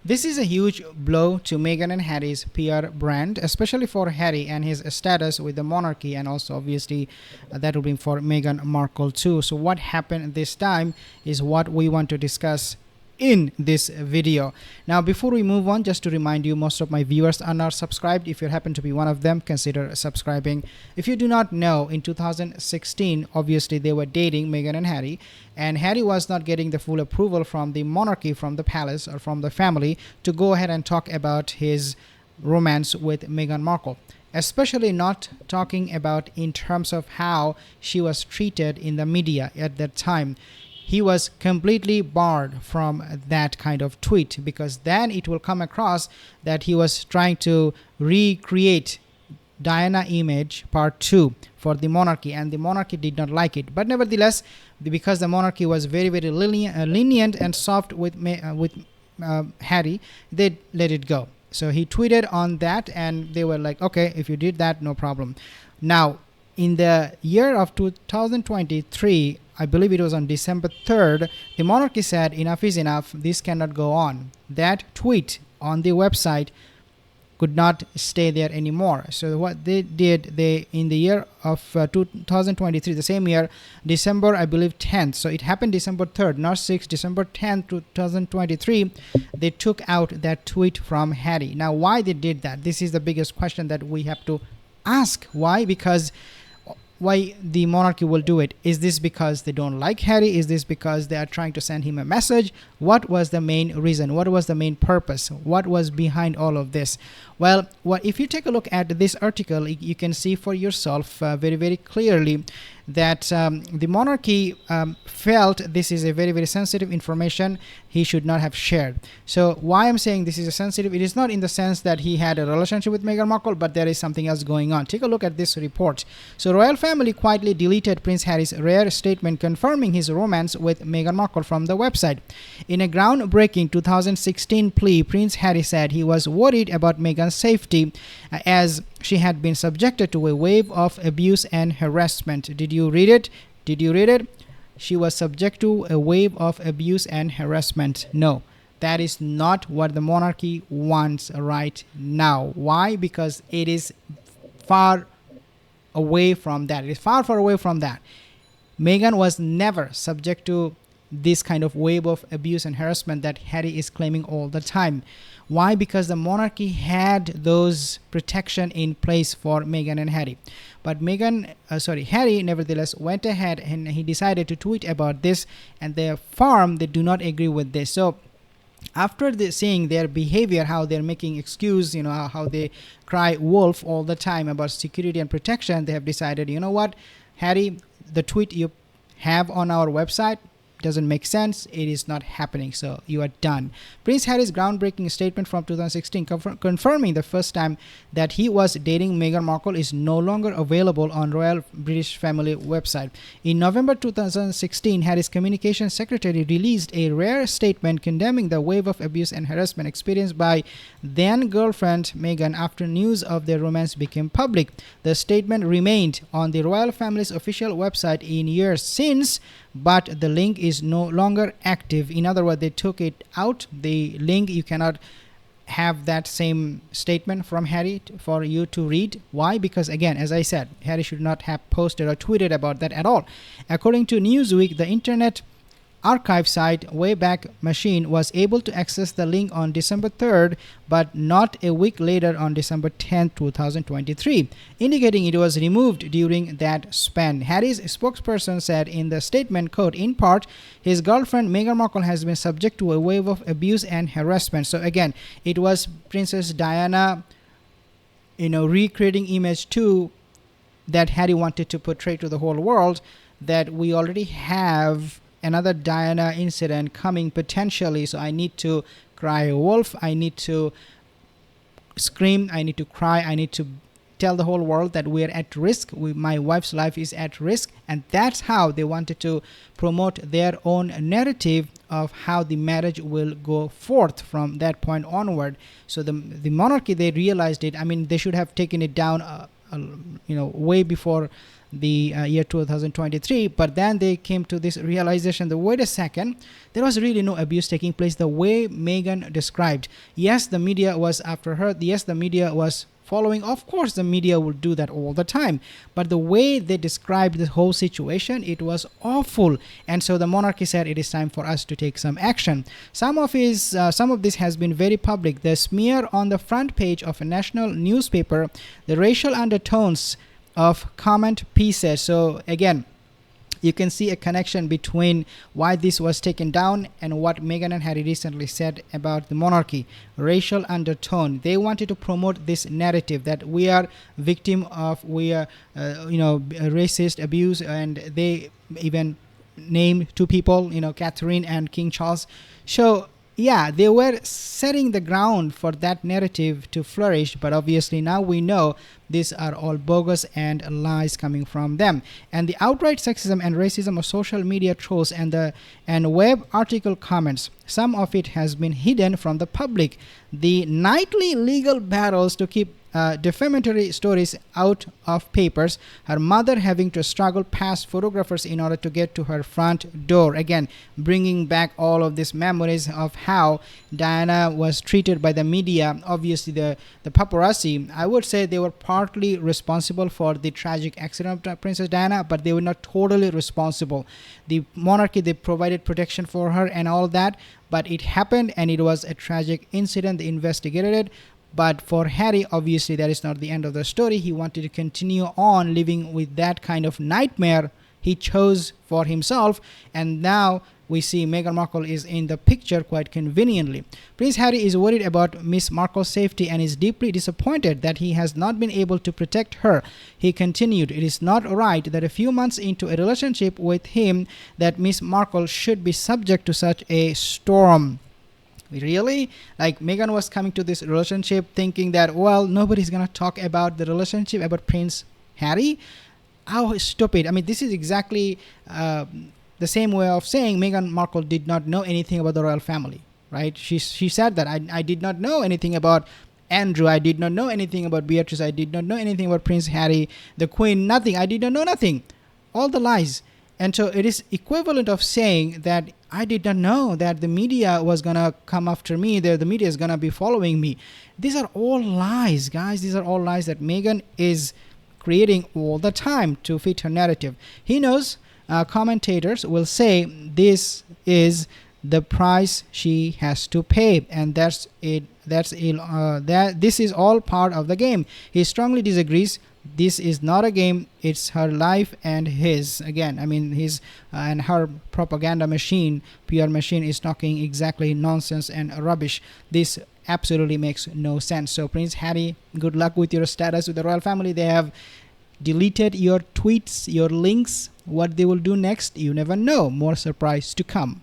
This is a huge blow to Meghan and Harry's PR brand, especially for Harry and his status with the monarchy, and also obviously that will be for Meghan Markle too. So what happened this time is what we want to discuss in this video. Now before we move on, just to remind you, most of my viewers are not subscribed. If you happen to be one of them, consider subscribing. If you do not know, in 2016 obviously they were dating, Meghan and Harry, and Harry was not getting the full approval from the monarchy, from the palace or from the family, to go ahead and talk about his romance with Meghan Markle, especially not talking about in terms of how she was treated in the media at that time. He was completely barred from that kind of tweet, because then it will come across that he was trying to recreate Diana image part 2 for the monarchy, and the monarchy did not like it. But nevertheless, because the monarchy was very lenient and soft with Harry, they let it go. So he tweeted on that and they were like, okay, if you did that, no problem. Now in the year of 2023, I believe it was on December 3rd, the monarchy said enough is enough, this cannot go on. That tweet on the website could not stay there anymore. So what they did, they in the year of 2023, the same year, December I believe 10th, so it happened December 3rd, not 6th, December 10th 2023, they took out that tweet from Harry. Now why they did that, this is the biggest question that we have to ask. Why? Because why the monarchy will do it? Is this because they don't like Harry? Is this because they are trying to send him a message? What was the main reason? What was the main purpose? What was behind all of this? Well, if you take a look at this article, you can see for yourself very clearly that the monarchy felt this is a very sensitive information he should not have shared. So why I'm saying this is a sensitive, it is not in the sense that he had a relationship with Meghan Markle, but there is something else going on. Take a look at this report. So royal family quietly deleted Prince Harry's rare statement confirming his romance with Meghan Markle from the website. In a groundbreaking 2016 plea, Prince Harry said he was worried about Meghan's safety as she had been subjected to a wave of abuse and harassment. Did you read it? Did you read it? She was subject to a wave of abuse and harassment. No, that is not what the monarchy wants right now. Why? Because it is far away from that. It is far away from that. Meghan was never subject to this kind of wave of abuse and harassment that Harry is claiming all the time. Why? Because the monarchy had those protection in place for Meghan and Harry. But Harry nevertheless went ahead and he decided to tweet about this, and their farm, they do not agree with this. So after seeing their behavior, how they're making excuse, how they cry wolf all the time about security and protection, they have decided, you know what, Harry, the tweet you have on our website doesn't make sense, it is not happening, so you are done. Prince Harry's groundbreaking statement from 2016 confirming the first time that he was dating Meghan Markle is no longer available on Royal British Family website. In November 2016, Harry's communications secretary released a rare statement condemning the wave of abuse and harassment experienced by then girlfriend Meghan after news of their romance became public. The statement remained on the royal family's official website in years since, but the link is no longer active. In other words, they took it out. The link, you cannot have that same statement from Harry for you to read. Why? Because again, as I said, Harry should not have posted or tweeted about that at all. According to Newsweek, the internet archive site Wayback Machine was able to access the link on December 3rd, but not a week later on December 10th, 2023, indicating it was removed during that span. Harry's spokesperson said in the statement, quote, in part, his girlfriend Meghan Markle has been subject to a wave of abuse and harassment. So again, it was Princess Diana, recreating image 2 that Harry wanted to portray to the whole world, that we already have another Diana incident coming potentially, so I need to cry wolf, I need to scream, I need to cry, I need to tell the whole world that we're at risk, my wife's life is at risk. And that's how they wanted to promote their own narrative of how the marriage will go forth from that point onward. So the monarchy, they realized it. I mean, they should have taken it down way before the year 2023. But then they came to this realization that, wait a second, there was really no abuse taking place the way Meghan described. Yes, the media was after her. Yes, the media was following. Of course, the media will do that all the time. But the way they described the whole situation, it was awful. And so the monarchy said it is time for us to take some action. Some of this has been very public. The smear on the front page of a national newspaper, the racial undertones of comment pieces. So again, you can see a connection between why this was taken down and what Meghan and Harry recently said about the monarchy. Racial undertone. They wanted to promote this narrative that we are victim of racist abuse, and they even named two people, Catherine and King Charles. So yeah, they were setting the ground for that narrative to flourish, but obviously now we know these are all bogus and lies coming from them. And the outright sexism and racism of social media trolls and web article comments, some of it has been hidden from the public. The nightly legal battles to keep defamatory stories out of papers, her mother having to struggle past photographers in order to get to her front door. Again, bringing back all of these memories of how Diana was treated by the media. Obviously, the paparazzi, I would say they were partly responsible for the tragic accident of Princess Diana, but they were not totally responsible. The monarchy, they provided protection for her and all that, but it happened and it was a tragic incident. They investigated it. But for Harry, obviously, that is not the end of the story. He wanted to continue on living with that kind of nightmare he chose for himself. And now we see Meghan Markle is in the picture quite conveniently. Prince Harry is worried about Miss Markle's safety and is deeply disappointed that he has not been able to protect her. He continued, "It is not right that a few months into a relationship with him that Miss Markle should be subject to such a storm." Really? Like, Meghan was coming to this relationship thinking that, well, nobody's gonna talk about the relationship, about Prince Harry. How stupid. I mean, this is exactly the same way of saying Meghan Markle did not know anything about the royal family, right? She said that I did not know anything about Andrew, I did not know anything about Beatrice, I did not know anything about Prince Harry, the Queen, nothing. I did not know nothing. All the lies. And so it is equivalent of saying that I did not know that the media was going to come after me, the media is going to be following me. These are all lies, guys. These are all lies that Meghan is creating all the time to fit her narrative. He knows commentators will say this is the price she has to pay, and that's it. This is all part of the game. He strongly disagrees. This is not a game. It's her life and his. Again, I mean, his and her propaganda machine, PR machine, is talking exactly nonsense and rubbish. This absolutely makes no sense. So Prince Harry, good luck with your status with the royal family. They have deleted your tweets, your links. What they will do next, you never know. More surprise to come.